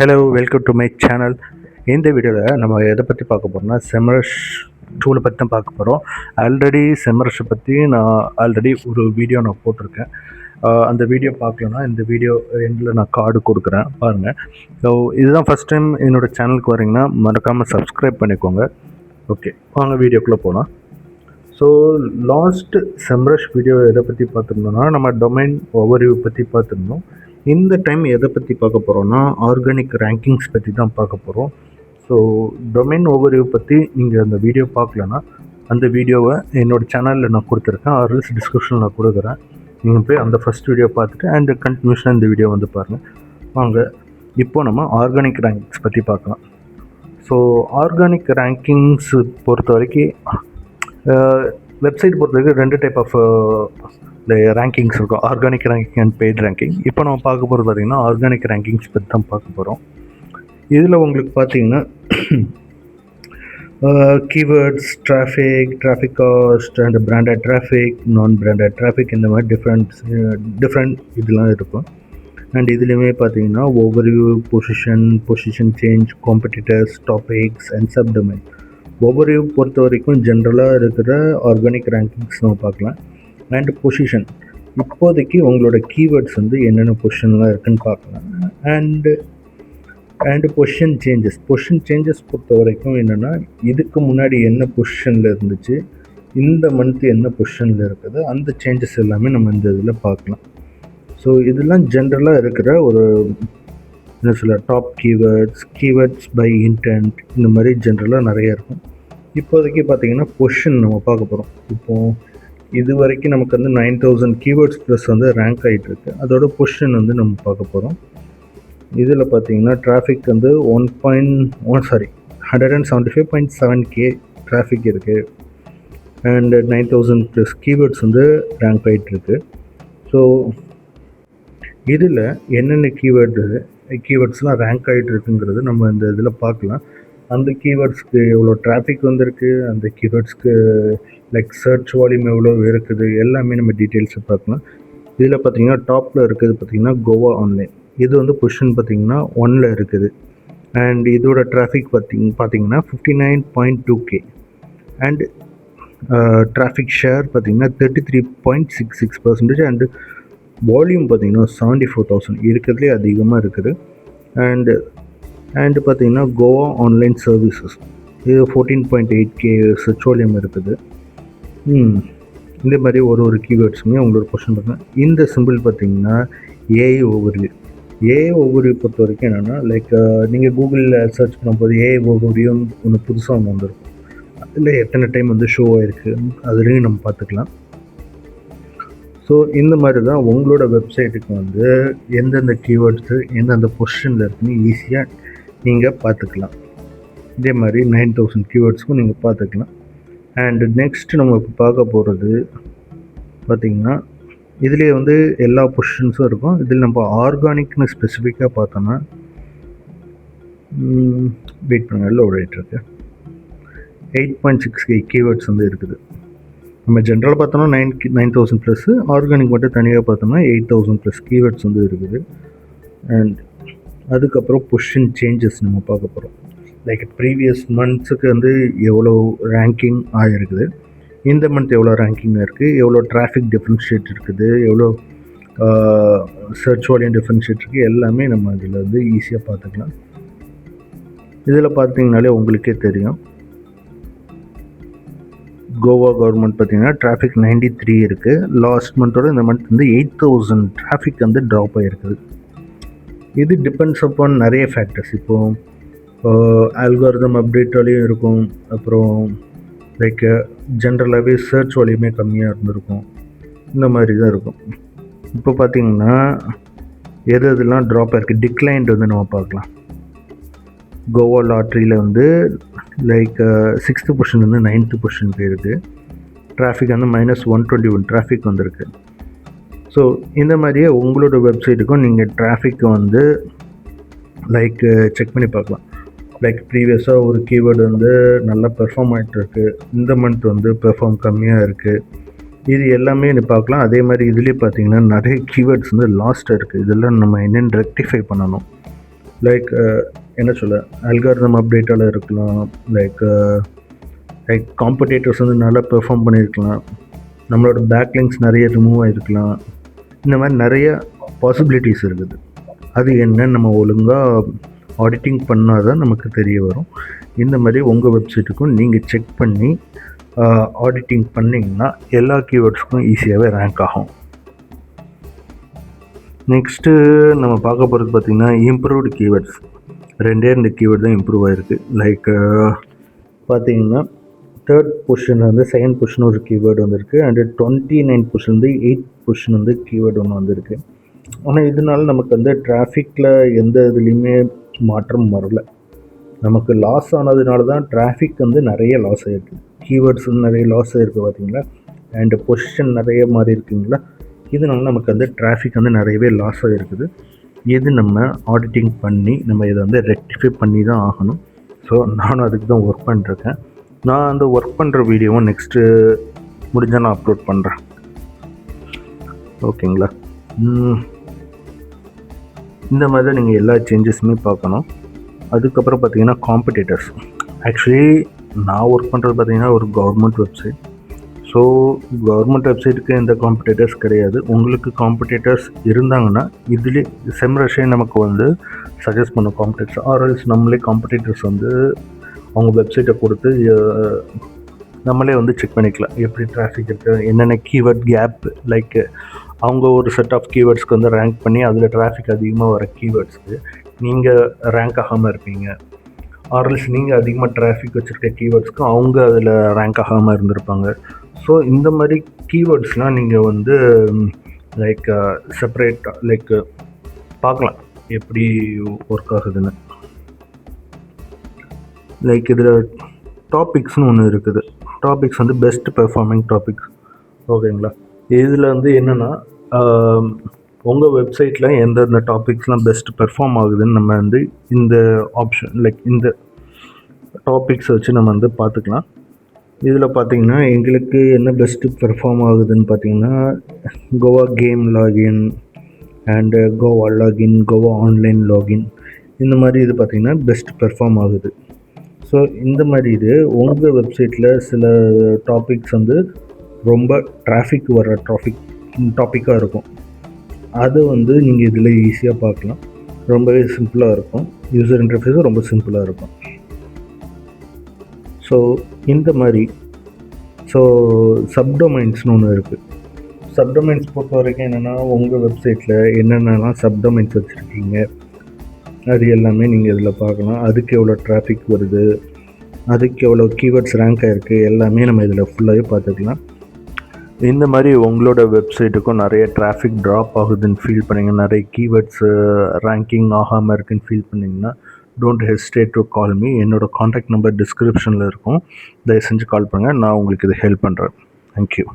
Hello, welcome to my channel. இந்த வீடியோவில் நம்ம எதை பற்றி பார்க்க போகிறோம்னா, செமரஷ் டூலை பற்றி தான் பார்க்க போகிறோம். ஆல்ரெடி செமரஷை பற்றி நான் ஒரு வீடியோ போட்டிருக்கேன். அந்த வீடியோ பார்க்கலன்னா இந்த வீடியோ எண்டில் நான் கார்டு கொடுக்குறேன், பாருங்கள். ஸோ இதுதான் ஃபஸ்ட் டைம் என்னோடய சேனலுக்கு வரீங்கன்னா மறக்காமல் சப்ஸ்கிரைப் பண்ணிக்கோங்க. ஓகே, வாங்க வீடியோக்குள்ளே போகலாம். ஸோ லாஸ்ட் செமரஷ் வீடியோ எதை பற்றி பார்த்துருந்தோம்னா, நம்ம டொமைன் ஓவர்வியூ பற்றி பார்த்துருந்தோம். இந்த டைம் எதை பற்றி பார்க்க போகிறோன்னா, ஆர்கானிக் ரேங்கிங்ஸ் பற்றி தான் பார்க்க போகிறோம். ஸோ டொமைன் ஓவர்வியூ பற்றி நீங்கள் அந்த வீடியோ பார்க்கலன்னா அந்த வீடியோவை என்னோடய சேனலில் நான் கொடுத்துருக்கேன், ஆர்எல்ஸ் டிஸ்கிரிப்ஷனில் நான் கொடுக்குறேன். நீங்கள் போய் அந்த ஃபஸ்ட் வீடியோ பார்த்துட்டு அண்ட் கண்டினியூஷனாக இந்த வீடியோ வந்து பாருங்கள். வாங்க இப்போ நம்ம ஆர்கானிக் ரேங்கிங்ஸ் பற்றி பார்க்கலாம். ஸோ ஆர்கானிக் ரேங்கிங்ஸ் பொறுத்த வரைக்கும் வெப்சைட் பொறுத்த வரைக்கும் 2 டைப் ஆஃப் ரேங்கிங்ஸ் இருக்கும், organic ranking and paid ranking. இப்போ நம்ம பார்க்க போகிறது பார்த்திங்கன்னா ஆர்கானிக் ரேங்கிங்ஸ் பற்றி தான் பார்க்க போகிறோம். இதில் உங்களுக்கு பார்த்திங்கன்னா keywords, traffic cost and branded traffic, நான் பிராண்டட் டிராஃபிக், இந்த மாதிரி டிஃப்ரெண்ட் இதெல்லாம் இருக்கும். அண்ட் இதுலேயுமே பார்த்தீங்கன்னா overview, position change, competitors, topics and subdomain. Overview பொறுத்த வரைக்கும் ஜென்ரலாக இருக்கிற ஆர்கானிக் ரேங்கிங்ஸ் நம்ம பார்க்கலாம். அண்ட் பொசிஷன், இப்போதைக்கு உங்களோட கீவேர்ட்ஸ் வந்து என்னென்ன பொசிஷன்லாம் இருக்குதுன்னு பார்க்கலாம். அண்டு பொசிஷன் சேஞ்சஸ் பொறுத்த வரைக்கும் என்னென்னா, இதுக்கு முன்னாடி என்ன பொசிஷனில் இருந்துச்சு, இந்த மந்த் என்ன பொசிஷனில் இருக்குது, அந்த சேஞ்சஸ் எல்லாமே நம்ம இந்த இதில் பார்க்கலாம். ஸோ இதெல்லாம் ஜென்ரலாக இருக்கிற ஒரு என்ன சொல்ல டாப் கீவேர்ட்ஸ் பை இன்டென்ட், இந்த மாதிரி ஜென்ரலாக நிறைய இருக்கும். இப்போதைக்கு பார்த்திங்கன்னா பொசிஷன் நம்ம பார்க்க போகிறோம். இப்போது இது வரைக்கும் நமக்கு வந்து 9000 கீவேர்ட்ஸ் ப்ளஸ் வந்து ரேங்க் ஆகிட்டுருக்கு. அதோட பொசிஷன் வந்து நம்ம பார்க்க போகிறோம். இதில் பார்த்திங்கன்னா டிராஃபிக் வந்து 175.7K டிராஃபிக் இருக்குது. அண்ட் 9000 ப்ளஸ் கீவேர்ட்ஸ் வந்து ரேங்க் ஆகிட்டுருக்கு. ஸோ இதில் என்னென்ன கீவேர்ட்ஸ்லாம் ரேங்க் ஆகிட்டுருக்குங்கிறது நம்ம இந்த இதில் பார்க்கலாம். அந்த கீவேர்ட்ஸ்க்கு எவ்வளோ டிராஃபிக் வந்திருக்கு, அந்த கீவேர்ட்ஸ்க்கு லைக் சர்ச் வால்யூம் எவ்வளோ இருக்குது, எல்லாமே நம்ம டீட்டெயில்ஸை பார்க்கலாம். இதில் பார்த்திங்கன்னா டாப்பில் இருக்குது பார்த்திங்கன்னா கோவா ஆன்லைன். இது வந்து பொசிஷன் பார்த்திங்கன்னா 1ல் இருக்குது. அண்ட் இதோட டிராஃபிக் பார்த்திங்கன்னா 59.2K. அண்ட் டிராஃபிக் ஷேர் பார்த்திங்கன்னா 33.66%. அண்டு வால்யூம் பார்த்திங்கன்னா 74,000, இருக்கிறதுலே அதிகமாக இருக்குது. அண்டு பார்த்திங்கன்னா கோவா ஆன்லைன் சர்வீசஸ், இது 14.8K சர்ச் வால்யூம் இருக்குது. இந்த மாதிரி ஒரு கீவேர்ட்ஸுமே உங்களோட பொசிஷன் பார்த்திங்கன்னா. இந்த சிம்பிள் பார்த்திங்கன்னா ஏஐ ஓவர்வியூ பொறுத்த வரைக்கும் என்னென்னா, லைக் நீங்கள் கூகுளில் சர்ச் பண்ணும்போது ஏஐ ஓவர்வியூ ஒன்று புதுசாக ஒன்று வந்துருக்கும். அதில் எத்தனை டைம் வந்து ஷோ ஆகிருக்கு அதுலேயும் நம்ம பார்த்துக்கலாம். ஸோ இந்த மாதிரி தான் உங்களோட வெப்சைட்டுக்கு வந்து எந்தெந்த கீவேர்ட்ஸு எந்தெந்த பொசிஷனில் இருக்குன்னு ஈஸியாக நீங்கள் பார்த்துக்கலாம். இதே மாதிரி 9000 கீவேர்ட்ஸுக்கும் நீங்கள் பார்த்துக்கலாம். அண்டு நெக்ஸ்ட்டு நம்ம இப்போ பார்க்க போகிறது பார்த்திங்கன்னா, இதிலே வந்து எல்லா பொசிஷன்ஸும் இருக்கும். இதில் நம்ம ஆர்கானிக்னு ஸ்பெசிஃபிக்காக பார்த்தோன்னா, வெயிட் பண்ணுங்கள், எல்லாம் ஓடிட்டுருக்கு. 8.6K கீவேர்ட்ஸ் வந்து இருக்குது. நம்ம ஜென்ரலாக பார்த்தோம்னா 9000 ப்ளஸ்ஸு, ஆர்கானிக் மட்டும் தனியாக பார்த்தோம்னா 8000 ப்ளஸ் கீவேர்ட்ஸ் வந்து இருக்குது. அண்ட் அதுக்கப்புறம் பொசிஷன் சேஞ்சஸ் நம்ம பார்க்க போகிறோம். லைக் ப்ரீவியஸ் மந்த்ஸுக்கு வந்து எவ்வளோ ரேங்கிங் ஆகிருக்குது, இந்த மந்த் எவ்வளோ ரேங்கிங் இருக்குது, எவ்வளோ டிராஃபிக் டிஃப்ரென்ஷியேட் இருக்குது, எவ்வளோ சர்ச் வால்யூம் டிஃப்ரென்ஷியேட் இருக்குது, எல்லாமே நம்ம இதில் வந்து ஈஸியாக பார்த்துக்கலாம். இதில் பார்த்தீங்கனாலே உங்களுக்கே தெரியும், கோவா கவர்மெண்ட் பார்த்திங்கன்னா டிராஃபிக் 93 இருக்குது. லாஸ்ட் மந்தோட இந்த மந்த் வந்து 8000 டிராஃபிக் வந்து ட்ராப் ஆகிருக்குது. இது டிபெண்ட்ஸ் அப்பான் நிறைய ஃபேக்டர்ஸ். இப்போது ஆல்காரிதம் அப்டேட்டாலேயும் இருக்கும். அப்புறம் லைக் ஜென்ரலாகவே சர்ச் வால்யூமே கம்மியாக இருந்திருக்கும். இந்த மாதிரி தான் இருக்கும். இப்போ பார்த்திங்கன்னா எதெல்லாம் ட்ராப் ஆகிருக்கு, டிக்ளைன்ட் வந்து நம்ம பார்க்கலாம். கோவா லாட்ரியில் வந்து லைக் 6th பொசிஷன் வந்து 9th பொசிஷன் போயிருக்கு. டிராஃபிக் வந்து -121 டிராஃபிக் வந்திருக்கு. ஸோ இந்த மாதிரியே உங்களோட வெப்சைட்டுக்கும் நீங்கள் டிராஃபிக்கை வந்து லைக் செக் பண்ணி பார்க்கலாம். லைக் ப்ரீவியஸாக ஒரு கீவேர்டு வந்து நல்லா பெர்ஃபார்ம் ஆகிட்டுருக்கு, இந்த மந்த் வந்து பெர்ஃபார்ம் கம்மியாக இருக்குது, இது எல்லாமே நீ பார்க்கலாம். அதே மாதிரி இதுலேயே பார்த்தீங்கன்னா நிறைய கீவேர்ட்ஸ் வந்து லாஸ்ட்டாக இருக்குது. இதெல்லாம் நம்ம என்னென்னு ரெக்டிஃபை பண்ணணும். லைக் என்ன சொல்ல, அல்காரிதம் அப்டேட்டால் இருக்கலாம், லைக் காம்படேட்டர்ஸ் வந்து நல்லா பெர்ஃபார்ம் பண்ணியிருக்கலாம், நம்மளோட பேக்லிங்ஸ் நிறைய ரிமூவ் ஆகிருக்கலாம். இந்த மாதிரி நிறைய பாசிபிலிட்டிஸ் இருக்குது. அது என்ன நம்ம ஒழுங்காக ஆடிட்டிங் பண்ணால் தான் நமக்கு தெரிய வரும். இந்த மாதிரி உங்கள் வெப்சைட்டுக்கும் நீங்கள் செக் பண்ணி ஆடிட்டிங் பண்ணிங்கன்னா எல்லா கீவேர்ட்ஸுக்கும் ஈஸியாகவே ரேங்க் ஆகும். நெக்ஸ்ட்டு நம்ம பார்க்க போகிறது பார்த்திங்கன்னா இம்ப்ரூவ்டு கீவேர்ட்ஸ். 2 கீவேர்ட் தான் இம்ப்ரூவ் ஆகிருக்கு. லைக் பார்த்திங்கன்னா 3rd பொசிஷன் வந்து 2nd பொசிஷன் ஒரு கீவேர்டு வந்திருக்கு, அண்டு 29 பொசிஷன் வந்து 8th பொசிஷன் வந்து கீவேர்டு ஒன்று வந்திருக்கு. ஆனால் இதனால நமக்கு வந்து டிராஃபிக்கில் எந்த இதுலேயுமே மாற்றம் வரல. நமக்கு லாஸ் ஆனதுனால தான் டிராஃபிக் வந்து நிறைய லாஸ் ஆகிருக்கு, கீவேர்ட்ஸ் வந்து நிறைய லாஸ் ஆகிருக்கு பார்த்தீங்களா, அண்டு பொசிஷன் நிறைய மாதிரி இருக்குங்களா. இதனால நமக்கு வந்து டிராஃபிக் வந்து நிறையவே லாஸ் ஆகிருக்குது. இது நம்ம ஆடிட்டிங் பண்ணி நம்ம இதை வந்து ரெக்டிஃபை பண்ணி தான் ஆகணும். ஸோ நானும் அதுக்கு தான் ஒர்க் பண்ணிருக்கேன். நான் அந்த ஒர்க் பண்ணுற வீடியோவும் நெக்ஸ்ட்டு முடிஞ்சால் நான் அப்லோட் பண்ணுறேன். ஓகேங்களா. இந்த மாதிரி தான் நீங்கள் எல்லா சேஞ்சஸுமே பார்க்கணும். அதுக்கப்புறம் பார்த்தீங்கன்னா காம்படிட்டர்ஸ். ஆக்சுவலி நான் ஒர்க் பண்ணுறது பார்த்தீங்கன்னா ஒரு கவர்மெண்ட் வெப்சைட். ஸோ கவர்மெண்ட் வெப்சைட்டுக்கு எந்த காம்படிட்டர்ஸ் கிடையாது. உங்களுக்கு காம்படிட்டர்ஸ் இருந்தாங்கன்னா இதுலேயே செம்ரஷே நமக்கு வந்து சஜஸ்ட் பண்ண காம்படிட்டர்ஸ், ஆர்எல்ஸ் நம்மளே காம்படிட்டர்ஸ் வந்து அவங்க வெப்சைட்டை கொடுத்து நம்மளே வந்து செக் பண்ணிக்கலாம் எப்படி டிராஃபிக் இருக்குது, என்னென்ன கீவேர்ட் கேப். லைக் அவங்க ஒரு செட் ஆஃப் கீவேர்ட்ஸ்க்கு வந்து ரேங்க் பண்ணி அதில் டிராஃபிக் அதிகமாக வர கீவேர்ட்ஸ்க்கு நீங்கள் ரேங்க் ஆகாமல் இருப்பீங்க. ஆர்எல்ஸ் நீங்கள் அதிகமாக டிராஃபிக் வச்சுருக்க கீவேர்ட்ஸ்க்கு அவங்க அதில் ரேங்க் ஆகாமல் இருந்திருப்பாங்க. ஸோ இந்த மாதிரி கீவேர்ட்ஸ்லாம் நீங்கள் வந்து லைக் செப்பரேட்டாக லைக் பார்க்கலாம் எப்படி ஒர்க் ஆகுதுன்னு. லைக் இதில் டாபிக்ஸ்னு ஒன்று இருக்குது. டாபிக்ஸ் வந்து பெஸ்ட் பெர்ஃபார்மிங் டாபிக்ஸ். ஓகேங்களா. இதில் வந்து என்னென்னா உங்கள் வெப்சைட்டில் எந்தெந்த டாபிக்ஸ்லாம் பெஸ்ட் பெர்ஃபார்ம் ஆகுதுன்னு நம்ம வந்து இந்த ஆப்ஷன் லைக் இந்த டாபிக்ஸ் வச்சு நம்ம வந்து பார்த்துக்கலாம். இதில் பார்த்திங்கன்னா எங்களுக்கு என்ன பெஸ்ட்டு பெர்ஃபார்ம் ஆகுதுன்னு பார்த்திங்கன்னா Goa game login and Goa login, Goa online login, இந்த மாதிரி இது பார்த்திங்கன்னா பெஸ்ட் பெர்ஃபார்ம் ஆகுது. ஸோ இந்த மாதிரி இது உங்கள் வெப்சைட்டில் சில டாபிக்ஸ் வந்து ரொம்ப டிராஃபிக் வர டாப்பிக்காக இருக்கும். அதை வந்து நீங்கள் இதில் ஈஸியாக பார்க்கலாம். ரொம்பவே சிம்பிளாக இருக்கும். யூசர் இன்டர்ஃபேஸும் ரொம்ப சிம்பிளாக இருக்கும். ஸோ இந்த மாதிரி சப்டொமைன்ஸ்னு ஒன்று இருக்குது. சப்டொமைன்ஸ் பொறுத்த வரைக்கும் என்னென்னா உங்கள் வெப்சைட்டில் என்னென்னலாம் சப்டொமைன்ஸ் வச்சுருக்கீங்க அது எல்லாமே நீங்கள் இதில் பார்க்கலாம். அதுக்கு எவ்வளோ டிராஃபிக் வருது, அதுக்கு எவ்வளோ கீவேர்ட்ஸ் ரேங்க் ஆகிருக்கு, எல்லாமே நம்ம இதில் ஃபுல்லாகவே பார்த்துக்கலாம். இந்த மாதிரி உங்களோட வெப்சைட்டுக்கும் நிறைய டிராஃபிக் ட்ராப் ஆகுதுன்னு ஃபீல் பண்ணிங்க, நிறைய கீவேர்ட்ஸு ரேங்கிங் ஆகாமல் இருக்குன்னு ஃபீல் பண்ணிங்கன்னா don't hesitate to call me. என்னோடய காண்டாக்ட் நம்பர் டிஸ்கிரிப்ஷனில் இருக்கும். தயவு செஞ்சு கால் பண்ணுங்கள், நான் உங்களுக்கு இது ஹெல்ப் பண்ணுறேன். தேங்க்யூ.